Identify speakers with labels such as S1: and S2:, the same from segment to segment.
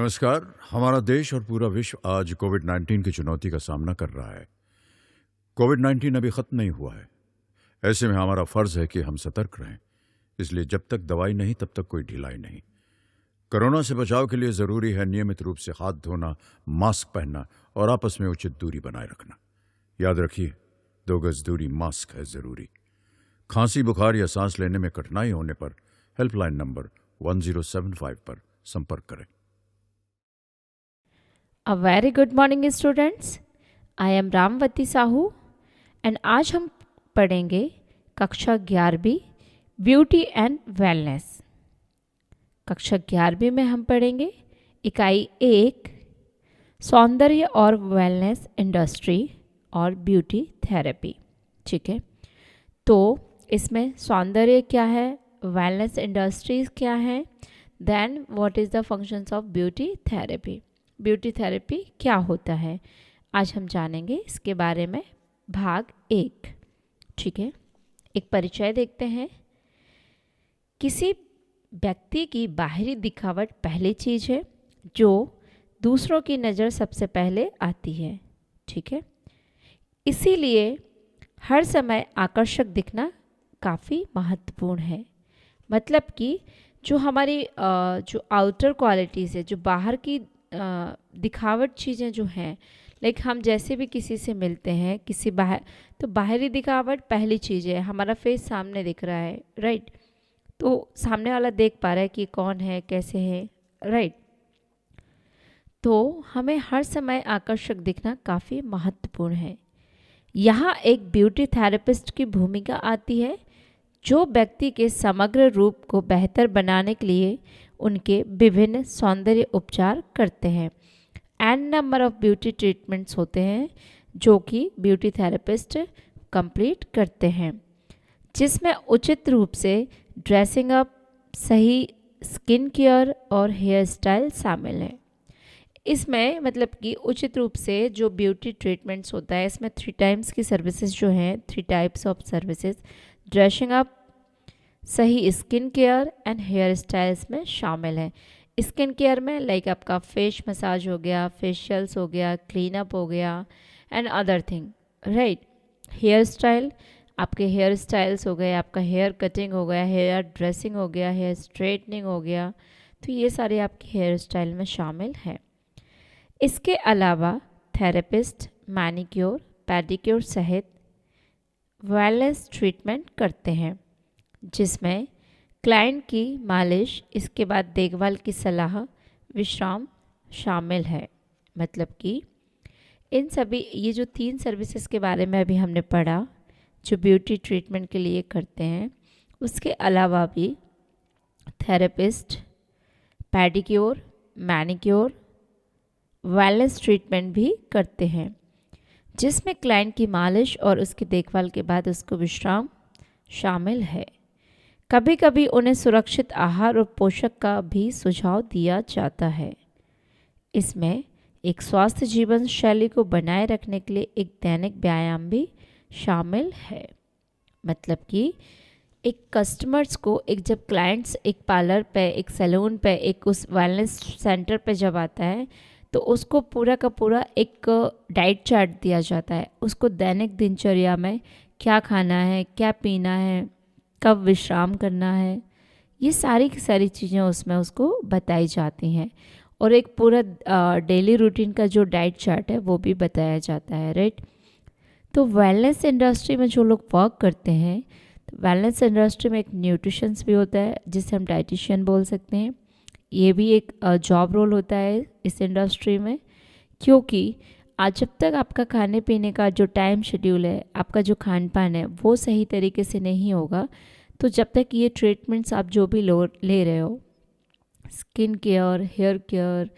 S1: नमस्कार। हमारा देश और पूरा विश्व आज कोविड-19 की चुनौती का सामना कर रहा है। कोविड-19 अभी खत्म नहीं हुआ है। ऐसे में हमारा फर्ज है कि हम सतर्क रहें। इसलिए जब तक दवाई नहीं तब तक कोई ढिलाई नहीं। कोरोना से बचाव के लिए जरूरी है नियमित रूप से हाथ धोना, मास्क पहनना और आपस में उचित दूरी बनाए रखना। याद रखिए, 2 गज दूरी मास्क है जरूरी। खांसी, बुखार या सांस लेने में कठिनाई होने पर हेल्पलाइन नंबर 1075 पर संपर्क करें।
S2: A very good morning students. I am Ramwati Sahu and आज हम पढ़ेंगे कक्षा 11वीं ब्यूटी एंड वेलनेस। कक्षा 11वीं में हम पढ़ेंगे इकाई 1 सौंदर्य और वेलनेस इंडस्ट्री और ब्यूटी थेरेपी। ठीक है, तो इसमें सौंदर्य क्या है, वेलनेस इंडस्ट्रीज क्या है, then what is the functions of beauty therapy. Beauty therapy क्या होता है आज हम जानेंगे इसके बारे में। भाग 1। ठीक है, एक परिचय देखते हैं। किसी व्यक्ति की बाहरी दिखावट पहली चीज़ है जो दूसरों की नज़र सबसे पहले आती है। ठीक है, इसीलिए हर समय आकर्षक दिखना काफ़ी महत्वपूर्ण है। मतलब कि जो हमारी जो आउटर क्वालिटीज़ है, जो बाहर की दिखावट चीज़ें जो हैं, लाइक हम जैसे भी किसी से मिलते हैं, किसी बाहर, तो बाहरी दिखावट पहली चीज़ है। हमारा फेस सामने दिख रहा है, राइट, तो सामने वाला देख पा रहा है कि कौन है, कैसे है, राइट। तो हमें हर समय आकर्षक दिखना काफ़ी महत्वपूर्ण है। यहाँ एक ब्यूटी थेरेपिस्ट की भूमिका आती है जो व्यक्ति के समग्र रूप को बेहतर बनाने के लिए उनके विभिन्न सौंदर्य उपचार करते हैं। An number of beauty treatments होते हैं जो कि ब्यूटी थेरेपिस्ट कंप्लीट करते हैं, जिसमें उचित रूप से ड्रेसिंग अप, सही स्किन केयर और हेयर स्टाइल शामिल है। इसमें मतलब कि उचित रूप से जो ब्यूटी ट्रीटमेंट्स होता है, इसमें 3 टाइम्स की सर्विसेज जो हैं, 3 types of services, dressing up, सही skin care and hair styles में शामिल है। स्किन केयर में लाइक आपका फेस मसाज हो गया, फेशियल्स हो गया, क्लीन अप हो गया and other thing, right. Hair style, आपके हेयर स्टाइल्स हो गए, आपका हेयर कटिंग हो गया, हेयर ड्रेसिंग हो गया, हेयर स्ट्रेटनिंग हो गया, तो ये सारे आपके हेयर स्टाइल में शामिल हैं। इसके अलावा थेरेपिस्ट मैनिक्योर, पेडिक्योर सहित वेलनेस ट्रीटमेंट करते हैं, जिसमें क्लाइंट की मालिश, इसके बाद देखभाल की सलाह, विश्राम शामिल है। मतलब कि इन सभी ये जो 3 सर्विसेज के बारे में अभी हमने पढ़ा जो ब्यूटी ट्रीटमेंट के लिए करते हैं, उसके अलावा भी therapist pedicure, manicure, wellness treatment भी करते हैं, जिसमें क्लाइंट की मालिश और उसकी देखभाल के बाद उसको विश्राम शामिल है। कभी कभी उन्हें सुरक्षित आहार और पोषक का भी सुझाव दिया जाता है। इसमें एक स्वस्थ जीवन शैली को बनाए रखने के लिए एक दैनिक व्यायाम भी शामिल है। मतलब कि एक कस्टमर्स को, एक जब क्लाइंट्स एक पार्लर पे, एक सैलून पे, एक उस वेलनेस सेंटर पे जब आता है तो उसको पूरा का पूरा एक डाइट चार्ट दिया जाता है। उसको दैनिक दिनचर्या में क्या खाना है, क्या पीना है, कब विश्राम करना है, ये सारी की सारी चीज़ें उसमें उसको बताई जाती हैं। और एक पूरा डेली रूटीन का जो डाइट चार्ट है वो भी बताया जाता है, राइट। तो वेलनेस इंडस्ट्री में जो लोग वर्क करते हैं, तो वेलनेस इंडस्ट्री में एक न्यूट्रिशंस भी होता है जिसे हम डाइटिशियन बोल सकते हैं। ये भी एक जॉब रोल होता है इस इंडस्ट्री में, क्योंकि आज जब तक आपका खाने पीने का जो टाइम शेड्यूल है, आपका जो खान पान है वो सही तरीके से नहीं होगा, तो जब तक ये ट्रीटमेंट्स आप जो भी ले रहे हो, skin care, hair care,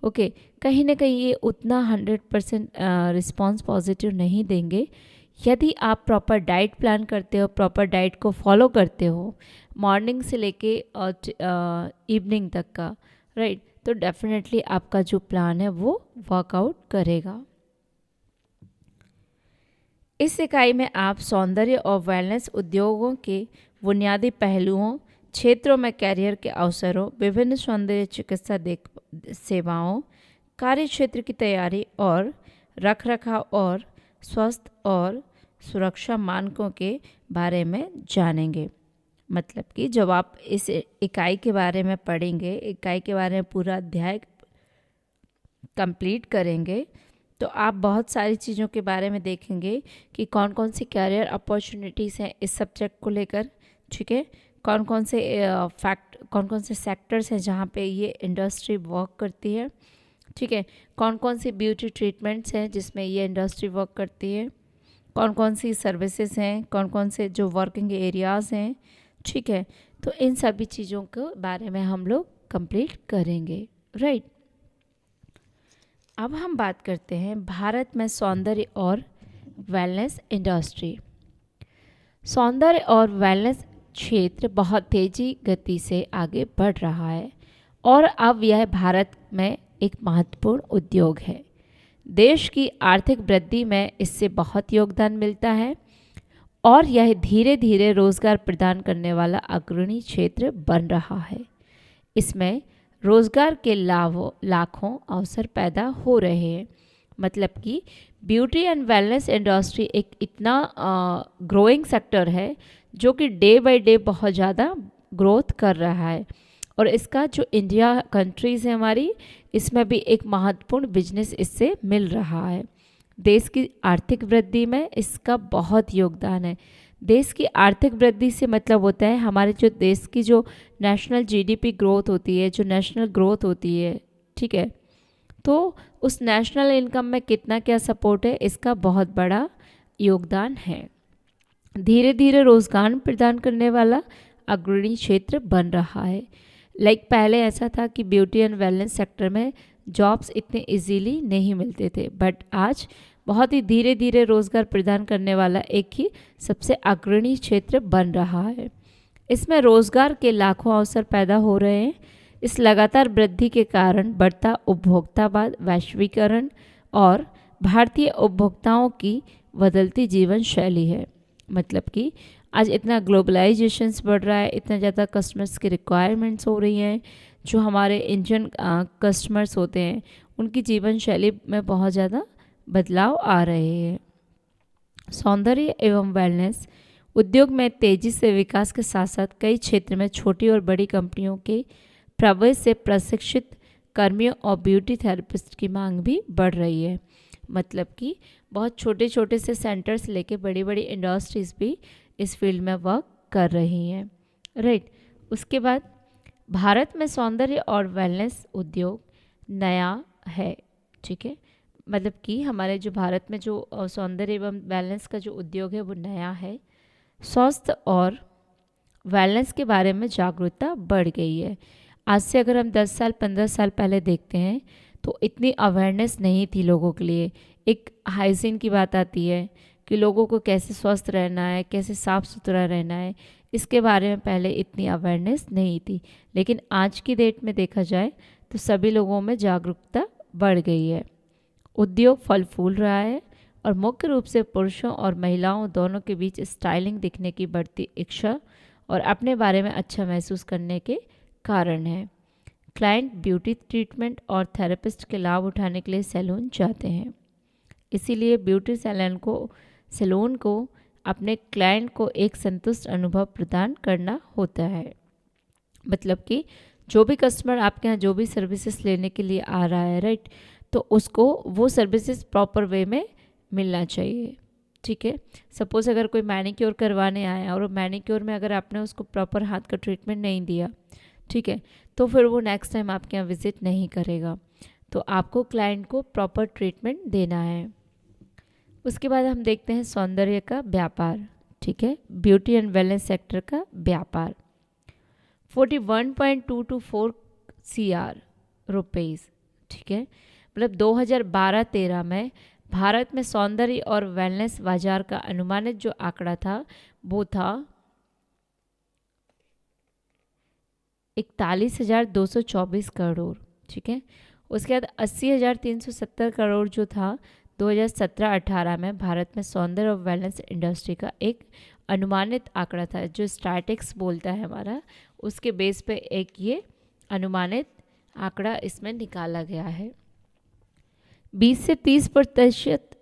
S2: okay, कहीं ना कहीं ये उतना 100% रिस्पॉन्स पॉजिटिव नहीं देंगे। यदि आप प्रॉपर डाइट प्लान करते हो, प्रॉपर डाइट को फॉलो करते हो मॉर्निंग से लेके इवनिंग तक का, राइट, तो डेफिनेटली आपका जो प्लान है वो वर्कआउट करेगा। इस इकाई में आप सौंदर्य और वेलनेस उद्योगों के बुनियादी पहलुओं, क्षेत्रों में कैरियर के अवसरों, विभिन्न सौंदर्य चिकित्सा सेवाओं, कार्य क्षेत्र की तैयारी और रखरखाव और स्वास्थ्य और सुरक्षा मानकों के बारे में जानेंगे। मतलब कि जब आप इस इकाई के बारे में पढ़ेंगे, इकाई के बारे में पूरा अध्याय कंप्लीट करेंगे, तो आप बहुत सारी चीज़ों के बारे में देखेंगे कि कौन कौन सी कैरियर अपॉर्चुनिटीज़ हैं इस सब्जेक्ट को लेकर, ठीक है। कौन कौन से सेक्टर्स हैं जहाँ पे ये इंडस्ट्री वर्क करती है, ठीक है। कौन कौन सी ब्यूटी ट्रीटमेंट्स हैं जिसमें ये इंडस्ट्री वर्क करती है, कौन कौन सी सर्विसेज हैं, कौन कौन से जो वर्किंग एरियाज़ हैं, ठीक है। तो इन सभी चीज़ों के बारे में हम लोग कंप्लीट करेंगे, राइट। अब हम बात करते हैं भारत में सौंदर्य और वेलनेस इंडस्ट्री। सौंदर्य और वेलनेस क्षेत्र बहुत तेजी गति से आगे बढ़ रहा है और अब यह भारत में एक महत्वपूर्ण उद्योग है। देश की आर्थिक वृद्धि में इससे बहुत योगदान मिलता है और यह धीरे धीरे रोजगार प्रदान करने वाला अग्रणी क्षेत्र बन रहा है। इसमें रोजगार के लाखों अवसर पैदा हो रहे हैं। मतलब कि ब्यूटी एंड वेलनेस इंडस्ट्री एक इतना ग्रोइंग सेक्टर है जो कि डे बाय डे बहुत ज़्यादा ग्रोथ कर रहा है और इसका जो इंडिया कंट्रीज़ है हमारी, इसमें भी एक महत्वपूर्ण बिजनेस इससे मिल रहा है। देश की आर्थिक वृद्धि में इसका बहुत योगदान है। देश की आर्थिक वृद्धि से मतलब होता है हमारे जो देश की जो नेशनल जीडीपी ग्रोथ होती है, जो नेशनल ग्रोथ होती है, ठीक है। तो उस नेशनल इनकम में कितना क्या सपोर्ट है, इसका बहुत बड़ा योगदान है। धीरे धीरे रोजगार प्रदान करने वाला अग्रणी क्षेत्र बन रहा है। पहले ऐसा था कि ब्यूटी एंड वेलनेस सेक्टर में जॉब्स इतने इजीली नहीं मिलते थे, बट आज बहुत ही धीरे धीरे रोजगार प्रदान करने वाला एक ही सबसे अग्रणी क्षेत्र बन रहा है। इसमें रोजगार के लाखों अवसर पैदा हो रहे हैं। इस लगातार वृद्धि के कारण बढ़ता उपभोक्तावाद, वैश्वीकरण और भारतीय उपभोक्ताओं की बदलती जीवन शैली है। मतलब कि आज इतना ग्लोबलाइजेशंस बढ़ रहा है, इतना ज़्यादा कस्टमर्स की रिक्वायरमेंट्स हो रही हैं। जो हमारे इंडियन कस्टमर्स होते हैं उनकी जीवन शैली में बहुत ज़्यादा बदलाव आ रहे हैं। सौंदर्य एवं वेलनेस उद्योग में तेजी से विकास के साथ साथ कई क्षेत्र में छोटी और बड़ी कंपनियों के प्रवेश से प्रशिक्षित कर्मियों और ब्यूटी थेरेपिस्ट की मांग भी बढ़ रही है। मतलब कि बहुत छोटे छोटे से सेंटर्स लेके बड़ी बड़ी इंडस्ट्रीज़ भी इस फील्ड में वर्क कर रही हैं, राइट। उसके बाद भारत में सौंदर्य और वेलनेस उद्योग नया है, ठीक है। मतलब कि हमारे जो भारत में जो सौंदर्य एवं वेलनेस का जो उद्योग है वो नया है। स्वास्थ्य और वेलनेस के बारे में जागरूकता बढ़ गई है। आज से अगर हम 10 साल 15 साल पहले देखते हैं तो इतनी अवेयरनेस नहीं थी लोगों के लिए। एक हाइजीन की बात आती है कि लोगों को कैसे स्वस्थ रहना है, कैसे साफ़ सुथरा रहना है, इसके बारे में पहले इतनी अवेयरनेस नहीं थी। लेकिन आज की डेट में देखा जाए तो सभी लोगों में जागरूकता बढ़ गई है। उद्योग फल फूल रहा है और मुख्य रूप से पुरुषों और महिलाओं दोनों के बीच स्टाइलिंग दिखने की बढ़ती इच्छा और अपने बारे में अच्छा महसूस करने के कारण है। क्लाइंट ब्यूटी ट्रीटमेंट और थेरेपिस्ट के लाभ उठाने के लिए सैलून जाते हैं। इसीलिए ब्यूटी सैलून को अपने क्लाइंट को एक संतुष्ट अनुभव प्रदान करना होता है। मतलब कि जो भी कस्टमर आपके यहाँ जो भी सर्विसेज लेने के लिए आ रहा है, राइट, तो उसको वो सर्विसेज प्रॉपर वे में मिलना चाहिए, ठीक है। सपोज़ अगर कोई मैनिक्योर करवाने आया और मैनिक्योर में अगर आपने उसको प्रॉपर हाथ का ट्रीटमेंट नहीं दिया, ठीक है, तो फिर वो नेक्स्ट टाइम आपके यहाँ विजिट नहीं करेगा। तो आपको क्लाइंट को प्रॉपर ट्रीटमेंट देना है। उसके बाद हम देखते हैं सौंदर्य का व्यापार, ठीक है, ब्यूटी एंड वेलनेस सेक्टर का व्यापार 41.224 CR रुपीज़, ठीक है। मतलब 2012-13 में भारत में सौंदर्य और वेलनेस बाजार का अनुमानित जो आंकड़ा था वो था 41,224 करोड़, ठीक है। उसके बाद 80,370 करोड़ जो था 2017-18 में भारत में सौंदर्य और वेलनेस इंडस्ट्री का एक अनुमानित आंकड़ा था। जो स्टैटिक्स बोलता है हमारा, उसके बेस पे एक ये अनुमानित आंकड़ा इसमें निकाला गया है। 20 से 30%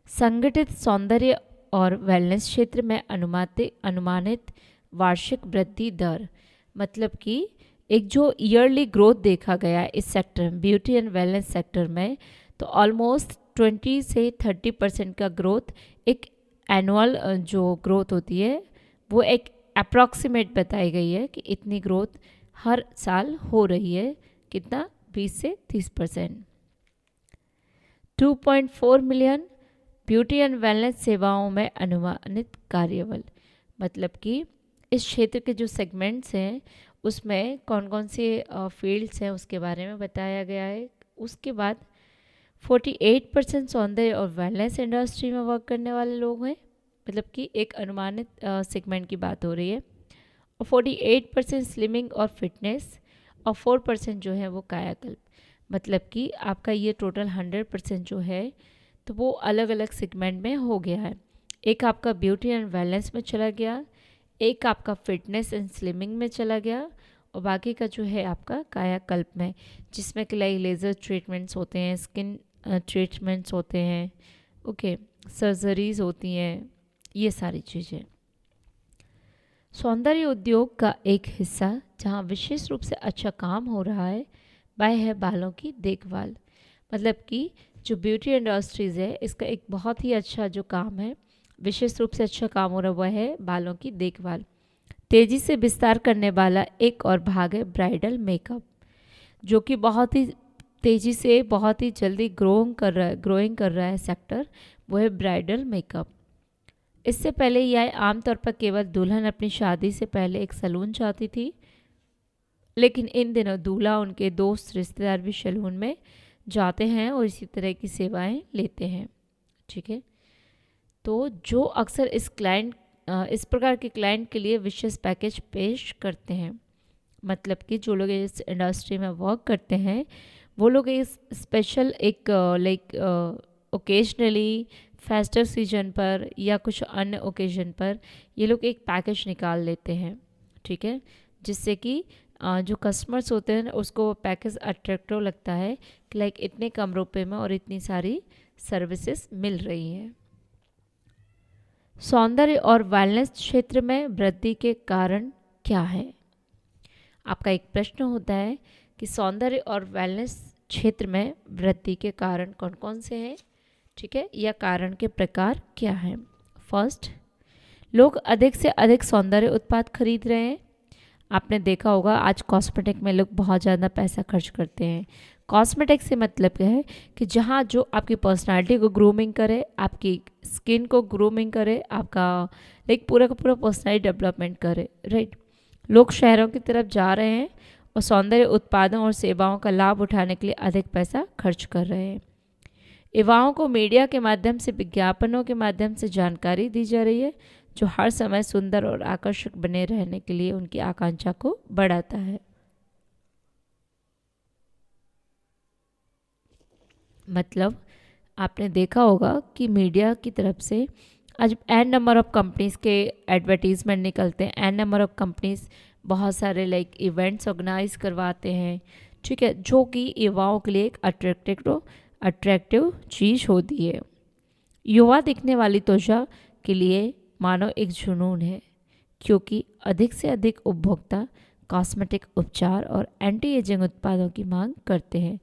S2: संगठित सौंदर्य और वेलनेस क्षेत्र में अनुमानित वार्षिक वृद्धि दर, मतलब कि एक जो ईयरली ग्रोथ देखा गया है इस सेक्टर में, ब्यूटी एंड वेलनेस सेक्टर में, तो ऑलमोस्ट 20 से 30% का ग्रोथ एक एनुअल जो ग्रोथ होती है वो एक अप्रॉक्सीमेट बताई गई है कि इतनी ग्रोथ हर साल हो रही है। कितना? 20 से 30%। 2.4 मिलियन ब्यूटी एंड वेलनेस सेवाओं में अनुमानित कार्यबल, मतलब कि इस क्षेत्र के जो सेगमेंट्स हैं उसमें कौन कौन से फील्ड्स हैं उसके बारे में बताया गया है। उसके बाद 48% सौंदर्य और वेलनेस इंडस्ट्री में वर्क करने वाले लोग हैं, मतलब कि एक अनुमानित सेगमेंट की बात हो रही है। और 48% स्लिमिंग और फिटनेस, और 4% जो है वो कायाकल्प, मतलब कि आपका ये टोटल 100% जो है तो वो अलग अलग सेगमेंट में हो गया है। एक आपका ब्यूटी एंड वेलनेस में चला गया, एक आपका फिटनेस एंड स्लिमिंग में चला गया, और बाकी का जो है आपका कायाकल्प में, जिसमें कि लाइक लेज़र ट्रीटमेंट्स होते हैं, स्किन ट्रीटमेंट्स होते हैं, ओके, सर्जरीज होती हैं, ये सारी चीज़ें। सौंदर्य उद्योग का एक हिस्सा जहाँ विशेष रूप से अच्छा काम हो रहा है वह है बालों की देखभाल, मतलब कि जो ब्यूटी इंडस्ट्रीज़ है इसका एक बहुत ही अच्छा जो काम है, विशेष रूप से अच्छा काम हो रहा है, वह है बालों की देखभाल। तेज़ी से विस्तार करने वाला एक और भाग है ब्राइडल मेकअप, जो कि बहुत ही तेज़ी से बहुत ही जल्दी ग्रोइंग कर रहा है सेक्टर, वो है ब्राइडल मेकअप। इससे पहले यह आमतौर पर केवल दुल्हन अपनी शादी से पहले एक सैलून जाती थी, लेकिन इन दिनों दूल्हा, उनके दोस्त, रिश्तेदार भी सैलून में जाते हैं और इसी तरह की सेवाएं लेते हैं। ठीक है, तो जो अक्सर इस प्रकार के क्लाइंट के लिए विशेष पैकेज पेश करते हैं, मतलब कि जो लोग इस इंडस्ट्री में वर्क करते हैं वो लोग इस स्पेशल एक लाइक ओकेजनली फेस्टिव सीजन पर या कुछ अन्य ओकेजन पर ये लोग एक पैकेज निकाल लेते हैं। ठीक है, जिससे कि जो कस्टमर्स होते हैं उसको वो पैकेज अट्रैक्टिव लगता है कि लाइक इतने कम रुपए में और इतनी सारी सर्विसेज मिल रही हैं। सौंदर्य और वेलनेस क्षेत्र में वृद्धि के कारण क्या है? आपका एक प्रश्न होता है कि सौंदर्य और वेलनेस क्षेत्र में वृद्धि के कारण कौन कौन से हैं, ठीक है, या कारण के प्रकार क्या हैं। फर्स्ट, लोग अधिक से अधिक सौंदर्य उत्पाद खरीद रहे हैं। आपने देखा होगा आज कॉस्मेटिक में लोग बहुत ज़्यादा पैसा खर्च करते हैं। कॉस्मेटिक से मतलब क्या है कि जहाँ जो आपकी पर्सनालिटी को ग्रूमिंग करे, आपकी स्किन को ग्रूमिंग करे, आपका लाइक पूरा का पूरा पर्सनालिटी डेवलपमेंट करे, राइट। लोग शहरों की तरफ जा रहे हैं और सौंदर्य उत्पादों और सेवाओं का लाभ उठाने के लिए अधिक पैसा खर्च कर रहे हैं। युवाओं को मीडिया के माध्यम से, विज्ञापनों के माध्यम से जानकारी दी जा रही है, जो हर समय सुंदर और आकर्षक बने रहने के लिए उनकी आकांक्षा को बढ़ाता है। मतलब आपने देखा होगा कि मीडिया की तरफ से आज एन नंबर ऑफ कंपनीज़ के एडवर्टीजमेंट निकलते हैं, एन नंबर ऑफ कंपनीज़ बहुत सारे लाइक इवेंट्स ऑर्गेनाइज करवाते हैं, ठीक है, जो कि युवाओं के लिए एक अट्रैक्टिव चीज़ होती है। युवा दिखने वाली त्वचा के लिए मानो एक जुनून है, क्योंकि अधिक से अधिक उपभोक्ता कॉस्मेटिक उपचार और एंटी एजिंग उत्पादों की मांग करते हैं।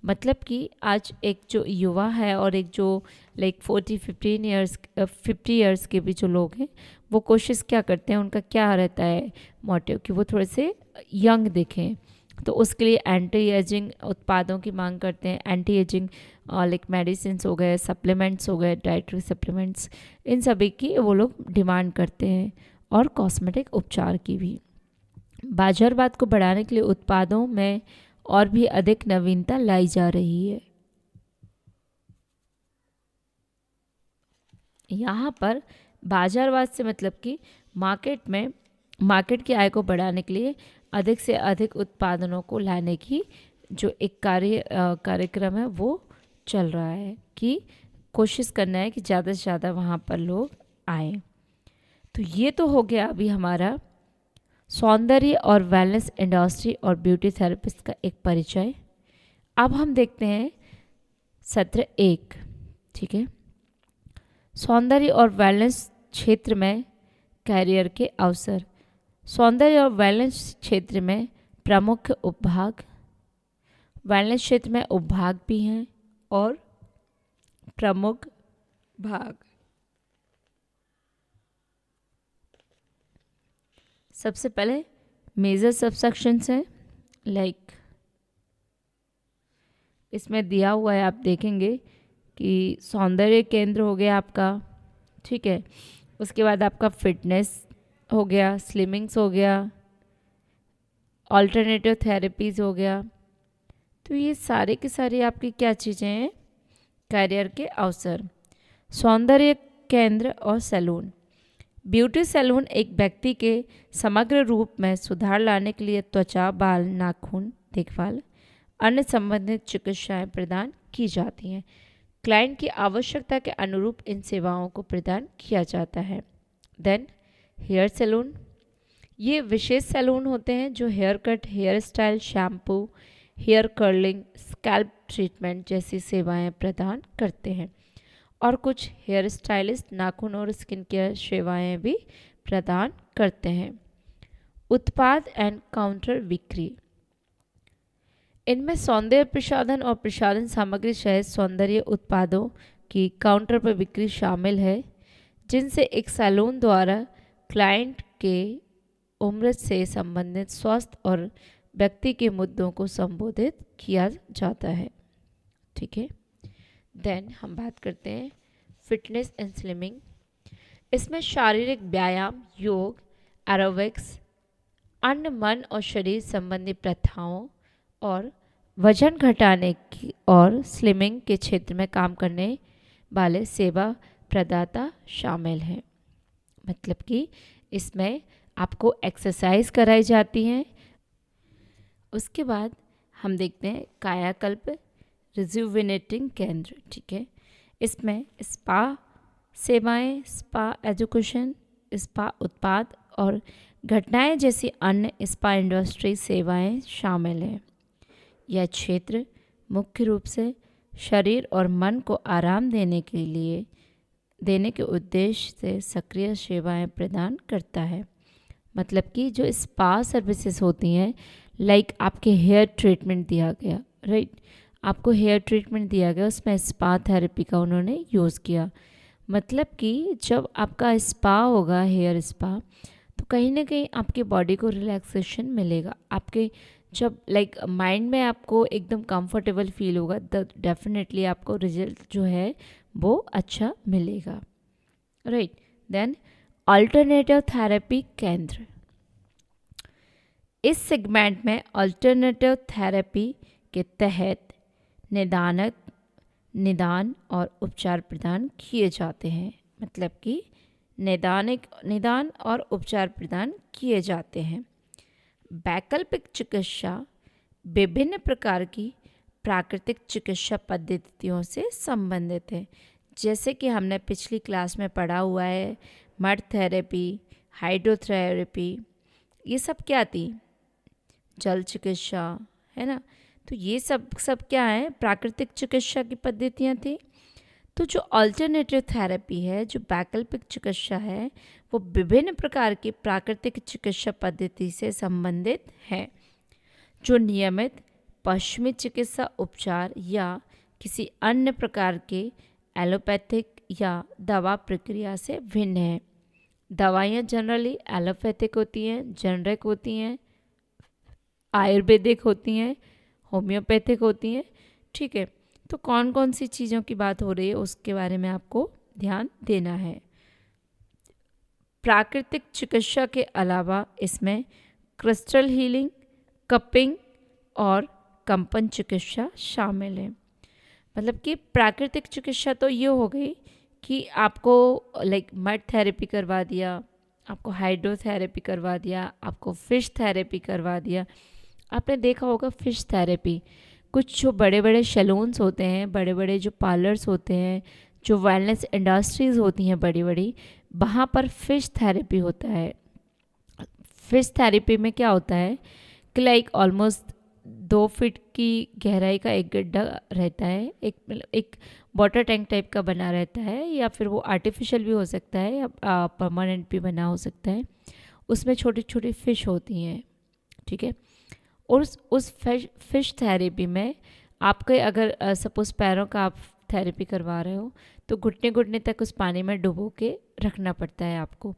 S2: मतलब कि आज एक जो युवा है और एक जो लाइक 50 ईयर्स के भी जो लोग हैं वो कोशिश क्या करते हैं, उनका क्या रहता है मोटिव कि वो थोड़े से यंग दिखें, तो उसके लिए एंटी एजिंग उत्पादों की मांग करते हैं। एंटी एजिंग लाइक मेडिसिन हो गए, सप्लीमेंट्स हो गए, डाइटरी सप्लीमेंट्स, इन सभी की वो लोग डिमांड करते हैं, और कॉस्मेटिक उपचार की भी। बाजारवाद को बढ़ाने के लिए उत्पादों में और भी अधिक नवीनता लाई जा रही है। यहाँ पर बाजारवाद से मतलब कि मार्केट की आय को बढ़ाने के लिए अधिक से अधिक उत्पादनों को लाने की जो एक कार्यक्रम है वो चल रहा है, कि कोशिश करना है कि ज़्यादा से ज़्यादा वहाँ पर लोग आए। तो ये तो हो गया अभी हमारा सौंदर्य और वेलनेस इंडस्ट्री और ब्यूटी थेरेपिस्ट का एक परिचय। अब हम देखते हैं सत्र 1। ठीक है, सौंदर्य और वेलनेस क्षेत्र में कैरियर के अवसर। सौंदर्य और वेलनेस क्षेत्र में प्रमुख उपभाग, वेलनेस क्षेत्र में उपभाग भी हैं और प्रमुख भाग। सबसे पहले मेजर सबसेक्शंस हैं, लाइक इसमें दिया हुआ है, आप देखेंगे कि सौंदर्य केंद्र हो गया आपका, ठीक है। उसके बाद आपका फिटनेस हो गया, स्लिमिंग्स हो गया, ऑल्टरनेटिव थेरेपीज़ हो गया। तो ये सारे के सारे आपकी क्या चीज़ें हैं, कैरियर के अवसर। सौंदर्य केंद्र और सैलून। ब्यूटी सैलून एक व्यक्ति के समग्र रूप में सुधार लाने के लिए त्वचा, बाल, नाखून देखभाल, अन्य संबंधित चिकित्साएं प्रदान की जाती हैं। क्लाइंट की आवश्यकता के अनुरूप इन सेवाओं को प्रदान किया जाता है। Then hair salon. ये विशेष सैलून होते हैं जो haircut, hairstyle, shampoo, hair curling, scalp treatment जैसी सेवाएं प्रदान करते हैं। और कुछ हेयर स्टाइलिस्ट नाखून और स्किन केयर सेवाएं भी प्रदान करते हैं। उत्पाद एंड काउंटर बिक्री। इनमें सौंदर्य प्रसाधन और प्रसाधन सामग्री सहित सौंदर्य उत्पादों की काउंटर पर बिक्री शामिल है, जिनसे एक सैलून द्वारा क्लाइंट के उम्र से संबंधित स्वास्थ्य और व्यक्ति के मुद्दों को संबोधित किया जाता है। ठीक है, देन हम बात करते हैं फिटनेस एंड स्लिमिंग। इसमें शारीरिक व्यायाम, योग, एरोबिक्स, अन्य मन और शरीर संबंधी प्रथाओं और वजन घटाने की और स्लिमिंग के क्षेत्र में काम करने वाले सेवा प्रदाता शामिल हैं। मतलब कि इसमें आपको एक्सरसाइज कराई जाती हैं। उसके बाद हम देखते हैं कायाकल्प रिजुविनेटिंग केंद्र। ठीक है, इसमें स्पा सेवाएं, स्पा एजुकेशन, स्पा उत्पाद और घटनाएं जैसी अन्य स्पा इंडस्ट्री सेवाएं शामिल हैं। यह क्षेत्र मुख्य रूप से शरीर और मन को आराम देने के उद्देश्य से सक्रिय सेवाएं प्रदान करता है। मतलब कि जो स्पा सर्विसेज होती हैं, लाइक आपके हेयर ट्रीटमेंट दिया गया, राइट, आपको हेयर ट्रीटमेंट दिया गया, उसमें स्पा थेरेपी का उन्होंने यूज़ किया। मतलब कि जब आपका स्पा होगा, हेयर स्पा, तो कहीं ना कहीं आपकी बॉडी को रिलैक्सेशन मिलेगा। आपके जब लाइक माइंड में आपको एकदम कंफर्टेबल फील होगा, तो डेफिनेटली आपको रिजल्ट जो है वो अच्छा मिलेगा, राइट। देन अल्टरनेटिव थेरेपी केंद्र। इस सेगमेंट में अल्टरनेटिव थेरेपी के तहत निदान और उपचार प्रदान किए जाते हैं। मतलब कि निदान और उपचार प्रदान किए जाते हैं। वैकल्पिक चिकित्सा विभिन्न प्रकार की प्राकृतिक चिकित्सा पद्धतियों से संबंधित है। जैसे कि हमने पिछली क्लास में पढ़ा हुआ है, मड थेरेपी, हाइड्रोथेरेपी, ये सब क्या थी, जल चिकित्सा, है ना। तो ये सब क्या है, प्राकृतिक चिकित्सा की पद्धतियाँ थी। तो जो अल्टरनेटिव थेरेपी है, जो वैकल्पिक चिकित्सा है, वो विभिन्न प्रकार की प्राकृतिक चिकित्सा पद्धति से संबंधित है, जो नियमित पश्चिमी चिकित्सा उपचार या किसी अन्य प्रकार के एलोपैथिक या दवा प्रक्रिया से भिन्न है। दवाइयाँ जनरली एलोपैथिक होती हैं, जेनरिक होती हैं, आयुर्वेदिक होती हैं, होम्योपैथिक होती हैं। ठीक है, तो कौन कौन सी चीज़ों की बात हो रही है उसके बारे में आपको ध्यान देना है। प्राकृतिक चिकित्सा के अलावा इसमें क्रिस्टल हीलिंग, कपिंग और कंपन चिकित्सा शामिल है। मतलब कि प्राकृतिक चिकित्सा तो ये हो गई कि आपको लाइक मड थेरेपी करवा दिया, आपको हाइड्रोथेरेपी करवा दिया, आपको फिश थेरेपी करवा दिया। आपने देखा होगा फिश थेरेपी, कुछ जो बड़े बड़े सैलून्स होते हैं, बड़े बड़े जो पार्लर्स होते हैं, जो वेलनेस इंडस्ट्रीज़ होती हैं बड़ी बड़ी, वहाँ पर फ़िश थेरेपी होता है। फिश थेरेपी में क्या होता है कि लाइक ऑलमोस्ट 2 फीट की गहराई का एक गड्ढा रहता है, एक वाटर टैंक टाइप का बना रहता है, या फिर वो आर्टिफिशियल भी हो सकता है या परमानेंट भी बना हो सकता है। उसमें छोटी छोटी फिश होती हैं, ठीक है। और उस फिश थेरेपी में आपके अगर सपोज़ पैरों का आप थेरेपी करवा रहे हो तो घुटने घुटने तक उस पानी में डुबो के रखना पड़ता है आपको।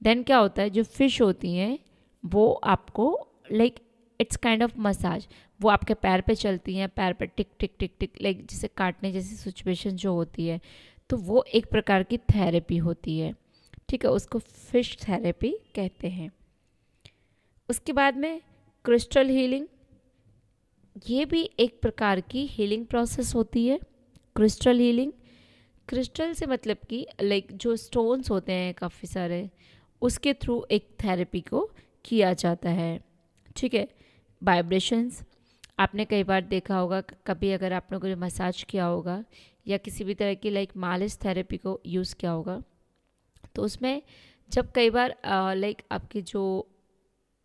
S2: देन क्या होता है, जो फिश होती हैं वो आपको like it's kind of massage, वो आपके पैर पे चलती हैं, पैर पे टिक टिक टिक टिक लाइक जैसे काटने जैसी सिचुएशन जो होती है, तो वो एक प्रकार की थेरेपी होती है, ठीक है। उसको फिश थेरेपी कहते हैं। उसके बाद में क्रिस्टल हीलिंग, ये भी एक प्रकार की हीलिंग प्रोसेस होती है। क्रिस्टल हीलिंग, क्रिस्टल से मतलब कि लाइक जो स्टोन्स होते हैं काफ़ी सारे, उसके थ्रू एक थेरेपी को किया जाता है, ठीक है। वाइब्रेशंस, आपने कई बार देखा होगा, कभी अगर आप लोगों ने मसाज किया होगा या किसी भी तरह की लाइक मालिश थेरेपी को यूज़ किया होगा, तो उसमें जब कई बार लाइक आपकी जो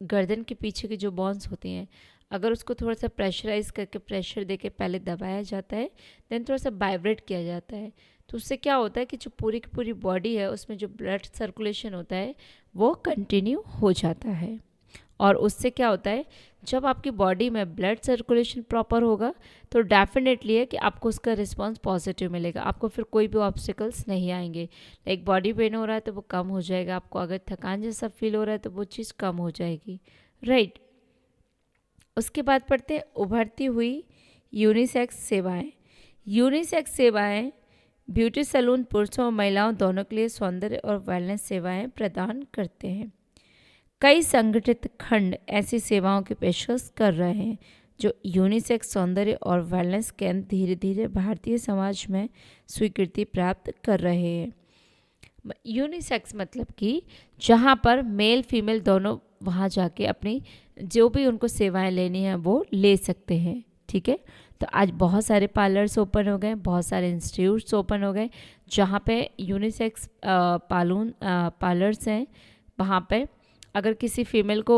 S2: गर्दन के पीछे की जो बोन्स होती हैं, अगर उसको थोड़ा सा प्रेशराइज करके प्रेशर देके पहले दबाया जाता है, देन थोड़ा सा वाइब्रेट किया जाता है, तो उससे क्या होता है कि जो पूरी की पूरी बॉडी है उसमें जो ब्लड सर्कुलेशन होता है वो कंटिन्यू हो जाता है। और उससे क्या होता है, जब आपकी बॉडी में ब्लड सर्कुलेशन प्रॉपर होगा तो डेफिनेटली है कि आपको उसका रिस्पांस पॉजिटिव मिलेगा, आपको फिर कोई भी ऑब्स्टिकल्स नहीं आएंगे। लाइक बॉडी पेन हो रहा है तो वो कम हो जाएगा, आपको अगर थकान जैसा फील हो रहा है तो वो चीज़ कम हो जाएगी, राइट। उसके बाद पढ़ते हैं उभरती हुई यूनिसेक्स सेवाएं। यूनिसेक्स सेवाएं ब्यूटी सैलून पुरुषों और महिलाओं दोनों के लिए सौंदर्य और वेलनेस सेवाएं प्रदान करते हैं। कई संगठित खंड ऐसी सेवाओं की पेशकश कर रहे हैं जो यूनिसेक्स सौंदर्य और वेलनेस केंद्र धीरे धीरे भारतीय समाज में स्वीकृति प्राप्त कर रहे हैं। यूनिसेक्स मतलब कि जहाँ पर मेल फीमेल दोनों वहाँ जाके अपनी जो भी उनको सेवाएं लेनी है वो ले सकते हैं, ठीक है। तो आज बहुत सारे पार्लर्स ओपन हो गए, बहुत सारे इंस्टीट्यूट्स ओपन हो गए जहाँ पे यूनिसेक्स पार्लर्स हैं। वहाँ पे अगर किसी फीमेल को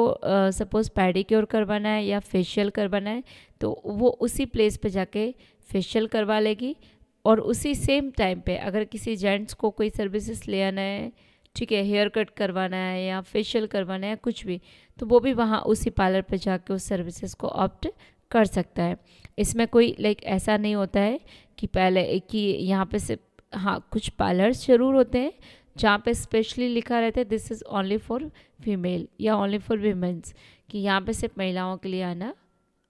S2: सपोज़ पेडिक्योर करवाना है या फेशियल करवाना है तो वो उसी प्लेस पे जाके फेशियल करवा लेगी, और उसी सेम टाइम पे अगर किसी जेंट्स को कोई सर्विसेज ले आना है, ठीक है, हेयर कट करवाना है या फेशियल करवाना है कुछ भी, तो वो भी वहाँ उसी पार्लर पे जाके उस सर्विसेज को ऑप्ट कर सकता है। इसमें कोई लाइक ऐसा नहीं होता है कि पहले कि यहाँ पे सिर्फ, हाँ कुछ पार्लर्स ज़रूर होते हैं जहाँ पे स्पेशली लिखा रहता है this is only for female या ओनली फॉर वीमेंस, कि यहाँ पे सिर्फ महिलाओं के लिए आना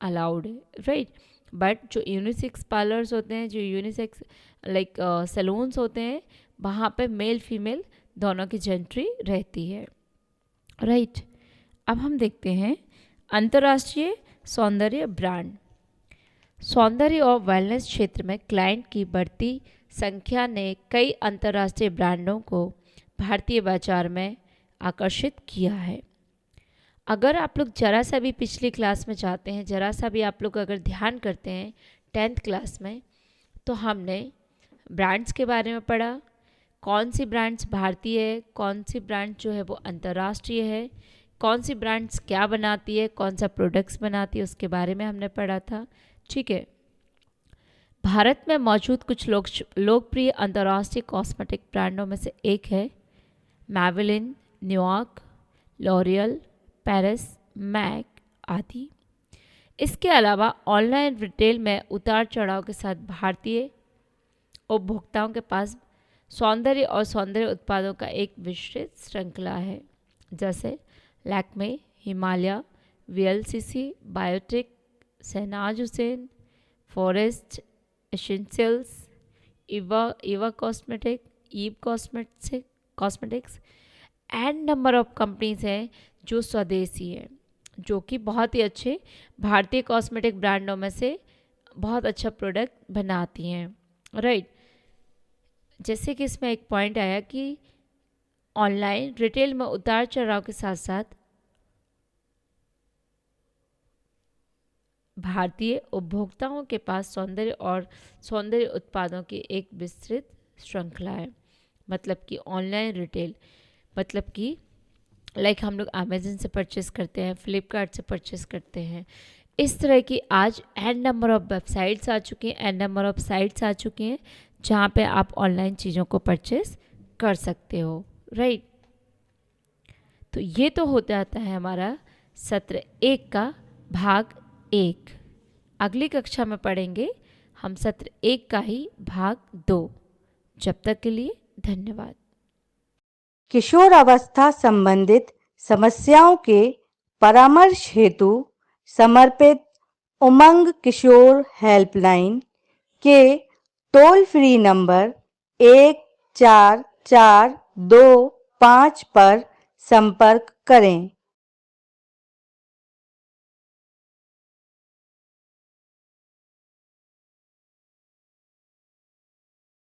S2: अलाउड है, राइट। बट जो यूनिसेक्स पार्लर्स होते हैं, जो यूनिसेक्स लाइक सैलून्स होते हैं, वहाँ पे मेल फीमेल दोनों की जेंट्री रहती है, राइट। अब हम देखते हैं अंतर्राष्ट्रीय सौंदर्य ब्रांड। सौंदर्य और वेलनेस क्षेत्र में क्लाइंट की बढ़ती संख्या ने कई अंतर्राष्ट्रीय ब्रांडों को भारतीय बाजार में आकर्षित किया है। अगर आप लोग जरा सा भी पिछली क्लास में जाते हैं, जरा सा भी आप लोग अगर ध्यान करते हैं 10th क्लास में, तो हमने ब्रांड्स के बारे में पढ़ा, कौन सी ब्रांड्स भारतीय है, कौन सी ब्रांड जो है वो अंतर्राष्ट्रीय है, कौन सी ब्रांड्स क्या बनाती है, कौन सा प्रोडक्ट्स बनाती है, उसके बारे में हमने पढ़ा था, ठीक है। भारत में मौजूद कुछ लोकप्रिय अंतर्राष्ट्रीय कॉस्मेटिक ब्रांडों में से एक है मैवलिन, न्यूयॉर्क, लॉरियल, पेरिस, मैक आदि। इसके अलावा ऑनलाइन रिटेल में उतार चढ़ाव के साथ भारतीय उपभोक्ताओं के पास सौंदर्य और सौंदर्य उत्पादों का एक विस्तृत श्रृंखला है, जैसे Lakme, Himalaya, VLCC, Biotique, Shahnaz Husain, forest essentials, Eva cosmetic, Eve cosmetics and number of companies हैं जो स्वदेशी हैं, जो कि बहुत ही अच्छे भारतीय कॉस्मेटिक ब्रांडों में से बहुत अच्छा प्रोडक्ट बनाती हैं, राइट। जैसे कि इसमें एक पॉइंट आया कि ऑनलाइन रिटेल में उतार चढ़ाव के साथ साथ भारतीय उपभोक्ताओं के पास सौंदर्य और सौंदर्य उत्पादों की एक विस्तृत श्रृंखला है। मतलब कि ऑनलाइन रिटेल मतलब कि लाइक हम लोग अमेजन से परचेस करते हैं, फ्लिपकार्ट से परचेस करते हैं। इस तरह की आज एन नंबर ऑफ वेबसाइट्स आ चुकी हैं, एन नंबर ऑफ साइट्स आ चुकी हैं जहाँ पे आप ऑनलाइन चीज़ों को परचेस कर सकते हो, राइट। तो ये तो हो जाता है हमारा सत्र 1 का भाग 1। अगली कक्षा में पढ़ेंगे हम सत्र 1 का ही भाग 2। जब तक के लिए धन्यवाद।
S3: किशोर अवस्था संबंधित समस्याओं के परामर्श हेतु समर्पित उमंग किशोर हेल्पलाइन के टोल फ्री नंबर 144225 पर संपर्क करें।